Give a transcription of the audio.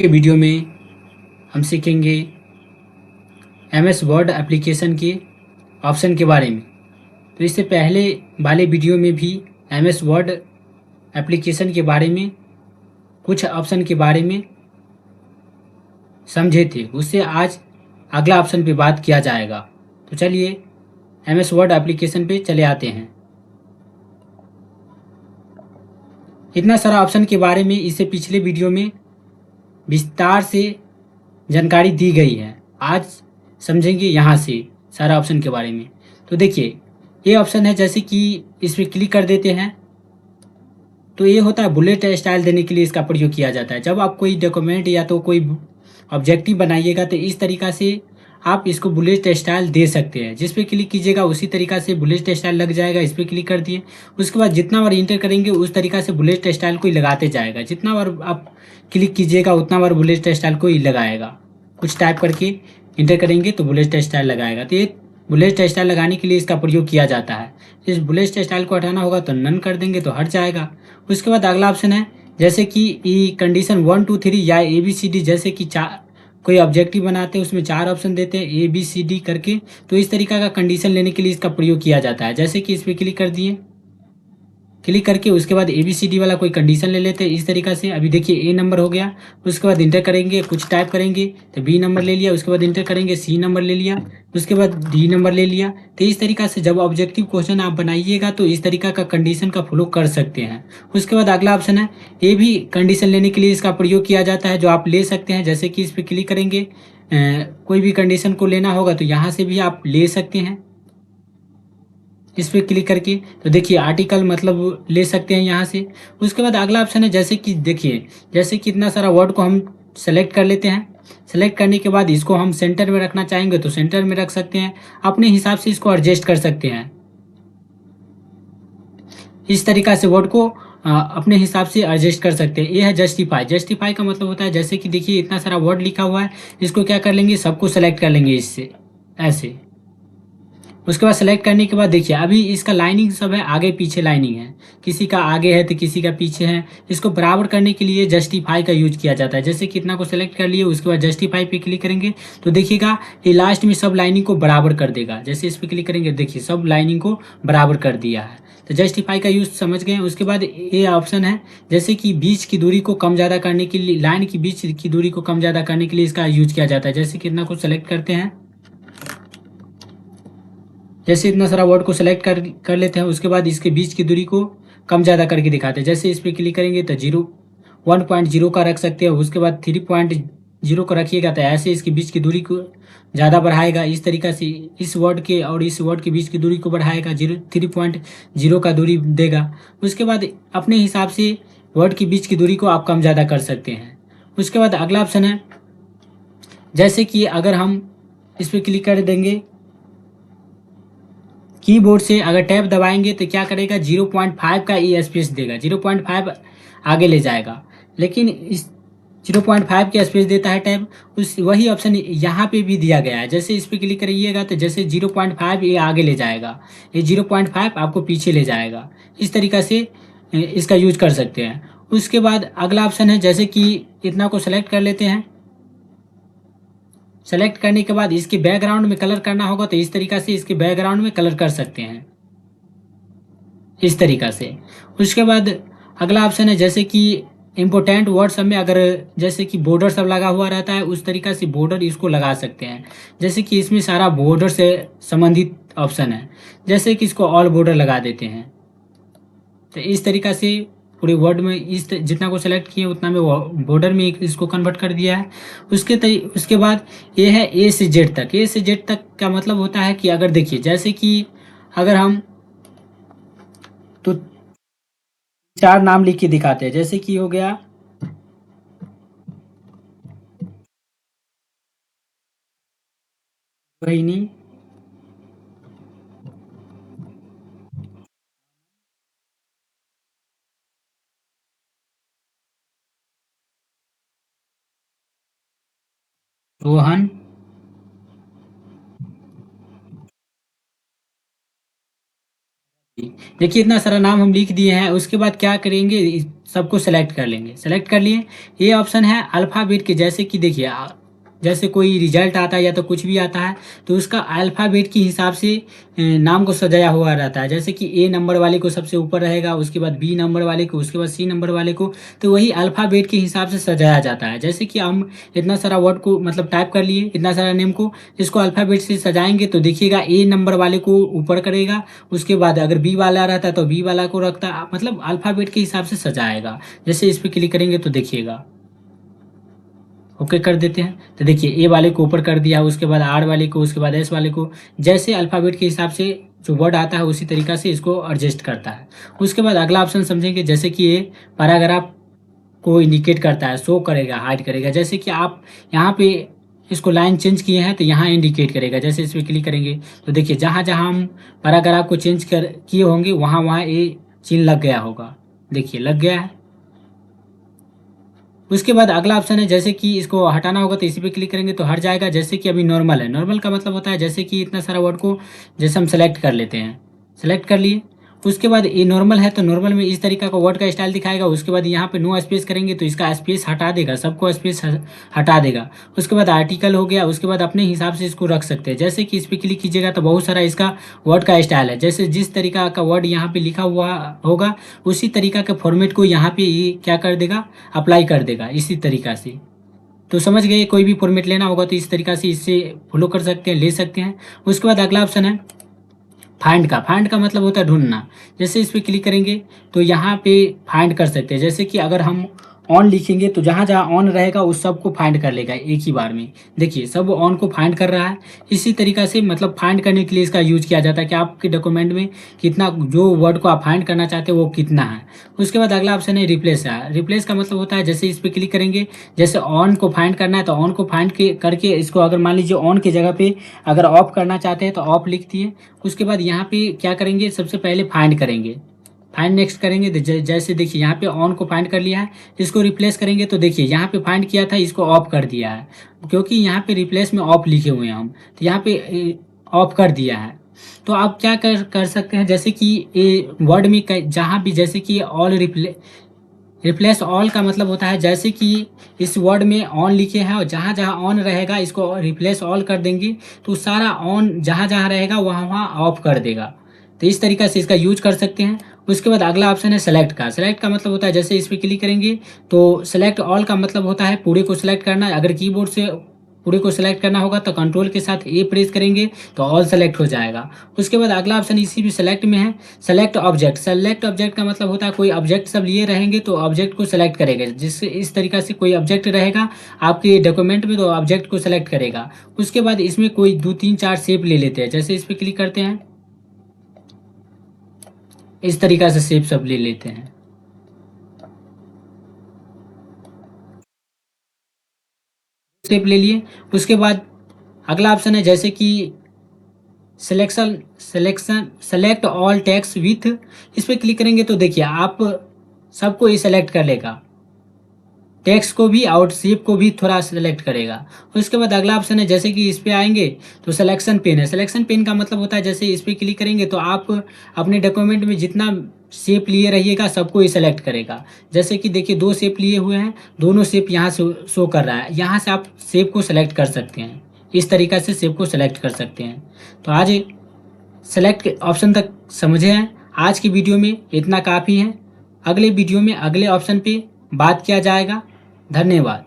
के वीडियो में हम सीखेंगे एमएस वर्ड एप्लीकेशन के ऑप्शन के बारे में। तो इससे पहले वाले वीडियो में भी एमएस वर्ड एप्लीकेशन के बारे में कुछ ऑप्शन के बारे में समझे थे, उससे आज अगला ऑप्शन पे बात किया जाएगा। तो चलिए एमएस वर्ड एप्लीकेशन पे चले आते हैं। इतना सारा ऑप्शन के बारे में इससे पिछले वीडियो में विस्तार से जानकारी दी गई है। आज समझेंगे यहाँ से सारा ऑप्शन के बारे में। तो देखिए ये ऑप्शन है, जैसे कि इस पर क्लिक कर देते हैं तो ये होता है बुलेट स्टाइल देने के लिए इसका प्रयोग किया जाता है। जब आप कोई डॉक्यूमेंट या तो कोई ऑब्जेक्टिव बनाइएगा तो इस तरीका से आप इसको बुलेट स्टाइल दे सकते हैं। जिस पे क्लिक कीजिएगा उसी तरीका से बुलेट स्टाइल लग जाएगा। इस पर क्लिक कर दिए, उसके बाद जितना बार इंटर करेंगे उस तरीका से बुलेट स्टाइल को ही लगाते जाएगा। जितना बार आप क्लिक कीजिएगा उतना बार बुलेट स्टाइल को ही लगाएगा। कुछ टाइप करके इंटर करेंगे तो बुलेट स्टाइल लगाएगा। तो ये बुलेट स्टाइल लगाने के लिए इसका प्रयोग किया जाता है। इस बुलेट स्टाइल को हटाना होगा तो नन कर देंगे तो हट जाएगा। उसके बाद अगला ऑप्शन है, जैसे कि ई कंडीशन 1 2 3 या ABCD, जैसे कि चार कोई ऑब्जेक्टिव बनाते हैं उसमें 4 ऑप्शन देते हैं ABCD करके। तो इस तरीका का कंडीशन लेने के लिए इसका प्रयोग किया जाता है। जैसे कि इस पर क्लिक कर दिए, क्लिक करके उसके बाद ABCD वाला कोई कंडीशन ले लेते हैं इस तरीका से। अभी देखिए A नंबर हो गया, उसके बाद इंटर करेंगे, कुछ टाइप करेंगे तो B नंबर ले लिया, उसके बाद इंटर करेंगे C नंबर ले लिया, उसके बाद D नंबर ले लिया। तो इस तरीका से जब ऑब्जेक्टिव क्वेश्चन आप बनाइएगा तो इस तरीका का कंडीशन का फॉलो कर सकते हैं। उसके बाद अगला ऑप्शन है, ये भी कंडीशन लेने के लिए इसका प्रयोग किया जाता है, जो आप ले सकते हैं। जैसे कि इस पर क्लिक करेंगे, कोई भी कंडीशन को लेना होगा तो यहाँ से भी आप ले सकते हैं इस पर क्लिक करके। तो देखिए आर्टिकल मतलब ले सकते हैं यहाँ से। उसके बाद अगला ऑप्शन है, जैसे कि देखिए जैसे कि इतना सारा वर्ड को हम सेलेक्ट कर लेते हैं। सेलेक्ट करने के बाद इसको हम सेंटर में रखना चाहेंगे तो सेंटर में रख सकते हैं। अपने हिसाब से इसको एडजस्ट कर सकते हैं। इस तरीका से वर्ड को अपने हिसाब से एडजस्ट कर सकते हैं। ये है जस्टिफाई। जस्टिफाई का मतलब होता है, जैसे कि देखिए इतना सारा वर्ड लिखा हुआ है, इसको क्या कर लेंगे, सबको सेलेक्ट कर लेंगे इससे ऐसे। उसके बाद सेलेक्ट करने के बाद देखिए अभी इसका लाइनिंग सब है, आगे पीछे लाइनिंग है, किसी का आगे है तो किसी का पीछे है। इसको बराबर करने के लिए जस्टिफाई का यूज किया जाता है। जैसे कितना को सेलेक्ट कर लिए, उसके बाद जस्टिफाई पे क्लिक करेंगे तो देखिएगा ये लास्ट में सब लाइनिंग को बराबर कर देगा। जैसे इस पर क्लिक करेंगे देखिए सब लाइनिंग को बराबर कर दिया है। तो जस्टिफाई का यूज समझ गए। उसके बाद ये ऑप्शन है, जैसे कि बीच की दूरी को कम ज़्यादा करने के लिए, लाइन की बीच की दूरी को कम ज़्यादा करने के लिए इसका यूज किया जाता है। जैसे कितना को सेलेक्ट करते हैं, जैसे इतना सारा वर्ड को सेलेक्ट कर लेते हैं, उसके बाद इसके बीच की दूरी को कम ज़्यादा करके दिखाते हैं। जैसे इस पर क्लिक करेंगे तो 1.0 का रख सकते हैं, उसके बाद 3.0 का रखिएगा तो ऐसे इसके बीच की दूरी को ज़्यादा बढ़ाएगा। इस तरीका से इस वर्ड के और इस वर्ड के बीच की दूरी को बढ़ाएगा, 3.0 का दूरी देगा। उसके बाद अपने हिसाब से वर्ड के बीच की दूरी को आप कम ज़्यादा कर सकते हैं। उसके बाद अगला ऑप्शन है, जैसे कि अगर हम इस पर क्लिक कर देंगे, कीबोर्ड से अगर टैब दबाएंगे तो क्या करेगा, 0.5 का ई स्पेस देगा, 0.5 आगे ले जाएगा। लेकिन इस 0.5 के स्पेस देता है टैब, उस वही ऑप्शन यहाँ पे भी दिया गया है। जैसे इस पर क्लिक करिएगा तो जैसे 0.5 ये आगे ले जाएगा, ये 0.5 आपको पीछे ले जाएगा। इस तरीका से इसका यूज कर सकते हैं। उसके बाद अगला ऑप्शन है, जैसे कि इतना को सेलेक्ट कर लेते हैं। सेलेक्ट करने के बाद इसके बैकग्राउंड में कलर करना होगा तो इस तरीका से इसके बैकग्राउंड में कलर कर सकते हैं इस तरीका से। उसके बाद अगला ऑप्शन है, जैसे कि इम्पोर्टेंट वर्ड सब में अगर जैसे कि बॉर्डर सब लगा हुआ रहता है उस तरीका से बॉर्डर इसको लगा सकते हैं। जैसे कि इसमें सारा बॉर्डर से संबंधित ऑप्शन है, जैसे कि इसको ऑल बॉर्डर लगा देते हैं। तो इस तरीका से पूरे वर्ड में जितना को सेलेक्ट किए उतना में बॉर्डर में इसको कन्वर्ट कर दिया है। उसके बाद ये है ए से जेड तक। ए से जेड तक का मतलब होता है कि अगर देखिए जैसे कि अगर हम तो 4 नाम लिख के दिखाते हैं, जैसे कि हो गया रोहिणी, रोहन, देखिए इतना सारा नाम हम लिख दिए हैं। उसके बाद क्या करेंगे, सबको सेलेक्ट कर लेंगे। सेलेक्ट कर लिए, ये ऑप्शन है अल्फ़ाबेट के, जैसे कि देखिए जैसे कोई रिजल्ट आता है या तो कुछ भी आता है तो उसका अल्फ़ाबेट के हिसाब से नाम को सजाया हुआ रहता है। जैसे कि ए नंबर वाले को सबसे ऊपर रहेगा, उसके बाद बी नंबर वाले को, उसके बाद सी नंबर वाले को, तो वही अल्फ़ाबेट के हिसाब से सजाया जाता है। जैसे कि हम इतना सारा वर्ड को मतलब टाइप कर लिए, इतना सारा नेम को, इसको अल्फ़ाबेट से सजाएंगे तो देखिएगा ए नंबर वाले को ऊपर करेगा, उसके बाद अगर बी वाला रहता है तो बी वाला को रखता, मतलब अल्फ़ाबेट के हिसाब से सजाएगा। जैसे इस पर क्लिक करेंगे तो देखिएगा ओके कर देते हैं, तो देखिए ए वाले को ऊपर कर दिया, उसके बाद आर वाले को, उसके बाद एस वाले को, जैसे अल्फ़ाबेट के हिसाब से जो वर्ड आता है उसी तरीका से इसको एडजस्ट करता है। उसके बाद अगला ऑप्शन समझेंगे, जैसे कि ये पैराग्राफ को इंडिकेट करता है, शो करेगा, हाइड करेगा। जैसे कि आप यहाँ पे इसको लाइन चेंज किए हैं तो यहाँ इंडिकेट करेगा। जैसे इस पर क्लिक करेंगे तो देखिए जहाँ जहाँ हम पैराग्राफ को चेंज कर किए होंगे वहाँ वहाँ ये चिन्ह लग गया होगा, देखिए लग गया है। उसके बाद अगला ऑप्शन है, जैसे कि इसको हटाना होगा तो इसी पे क्लिक करेंगे तो हट जाएगा। जैसे कि अभी नॉर्मल है, नॉर्मल का मतलब होता है जैसे कि इतना सारा वर्ड को जैसे हम सेलेक्ट कर लेते हैं, सेलेक्ट कर लिए। उसके बाद ये नॉर्मल है तो नॉर्मल में इस तरीका का वर्ड का स्टाइल दिखाएगा। उसके बाद यहाँ पे नो स्पेस करेंगे तो इसका स्पेस हटा देगा, सबको स्पेस हटा देगा। उसके बाद आर्टिकल हो गया, उसके बाद अपने हिसाब से इसको रख सकते हैं। जैसे कि इस पर क्लिक कीजिएगा तो बहुत सारा इसका वर्ड का स्टाइल है, जैसे जिस तरीका का वर्ड यहाँ पे लिखा हुआ होगा उसी तरीका के फॉर्मेट को यहाँ पे ये क्या कर देगा, अप्लाई कर देगा इसी तरीका से। तो समझ गए, कोई भी फॉर्मेट लेना होगा तो इस तरीका से इससे फॉलो कर सकते हैं, ले सकते हैं। उसके बाद अगला ऑप्शन है फाइंड का। फाइंड का मतलब होता है ढूंढना। जैसे इस पर क्लिक करेंगे तो यहाँ पे फाइंड कर सकते हैं। जैसे कि अगर हम ऑन लिखेंगे तो जहाँ जहाँ ऑन रहेगा उस सबको फाइंड कर लेगा एक ही बार में। देखिए सब ऑन को फाइंड कर रहा है। इसी तरीका से मतलब फाइंड करने के लिए इसका यूज किया जाता है कि आपके डॉक्यूमेंट में कितना, जो वर्ड को आप फाइंड करना चाहते हैं वो कितना है। उसके बाद अगला ऑप्शन है रिप्लेस है। रिप्लेस का मतलब होता है जैसे इस पर क्लिक करेंगे, जैसे ऑन को फाइंड करना है तो ऑन को फाइंड करके इसको अगर मान लीजिए ऑन की जगह पे अगर ऑफ करना चाहते हैं तो ऑफ लिख दिए। उसके बाद यहाँ पे क्या करेंगे, सबसे पहले फाइंड करेंगे, फाइंड नेक्स्ट करेंगे तो जैसे देखिए यहाँ पे ऑन को फाइंड कर लिया है। इसको रिप्लेस करेंगे तो देखिए यहाँ पे फाइंड किया था, इसको ऑफ कर दिया है, क्योंकि यहाँ पे रिप्लेस में ऑफ लिखे हुए हैं हम, तो यहाँ पे ऑफ कर दिया है। तो आप क्या कर सकते हैं, जैसे कि ये वर्ड में जहाँ भी, जैसे कि ऑल रिप्लेस ऑल का मतलब होता है जैसे कि इस वर्ड में ऑन लिखे हैं और जहाँ जहाँ ऑन रहेगा इसको रिप्लेस ऑल कर देंगे तो सारा ऑन जहाँ जहाँ रहेगा वहाँ वहाँ ऑफ कर देगा। तो इस तरीका से इसका यूज कर सकते हैं। उसके बाद अगला ऑप्शन है सेलेक्ट का। सेलेक्ट का मतलब होता है जैसे इस पर क्लिक करेंगे तो सेलेक्ट ऑल का मतलब होता है पूरे को सिलेक्ट करना। अगर कीबोर्ड से पूरे को सिलेक्ट करना होगा तो कंट्रोल के साथ ए प्रेस करेंगे तो ऑल सेलेक्ट हो जाएगा। उसके बाद अगला ऑप्शन इसी भी सेलेक्ट में है, सेलेक्ट ऑब्जेक्ट। सेलेक्ट ऑब्जेक्ट का मतलब होता है कोई ऑब्जेक्ट सब लिए रहेंगे तो ऑब्जेक्ट को सेलेक्ट करेगा। जिससे इस तरीका से कोई ऑब्जेक्ट रहेगा आपके डॉक्यूमेंट में तो ऑब्जेक्ट को सेलेक्ट करेगा। उसके बाद इसमें कोई 2 3 4 शेप ले लेते हैं। जैसे इस पर क्लिक करते हैं, इस तरीका से शेप सब ले लेते हैं। शेप ले लिए। उसके बाद अगला ऑप्शन है जैसे कि सेलेक्ट ऑल टेक्स्ट विथ। इस पर क्लिक करेंगे तो देखिए आप सबको ये सेलेक्ट कर लेगा, टेक्स्ट को भी और शेप को भी थोड़ा सेलेक्ट करेगा। उसके बाद अगला ऑप्शन है जैसे कि इस पे आएंगे तो सिलेक्शन पेन है। सिलेक्शन पेन का मतलब होता है जैसे इस पे क्लिक करेंगे तो आप अपने डॉक्यूमेंट में जितना शेप लिए रहिएगा सबको ही सेलेक्ट करेगा। जैसे कि देखिए 2 शेप लिए हुए हैं, दोनों शेप यहाँ से शो कर रहा है, यहाँ से आप शेप को सेलेक्ट कर सकते हैं। इस तरीका से शेप को सेलेक्ट कर सकते हैं। तो आज सेलेक्ट के ऑप्शन तक समझे हैं। आज की वीडियो में इतना काफ़ी है। अगले वीडियो में अगले ऑप्शन पे बात किया जाएगा। धन्यवाद।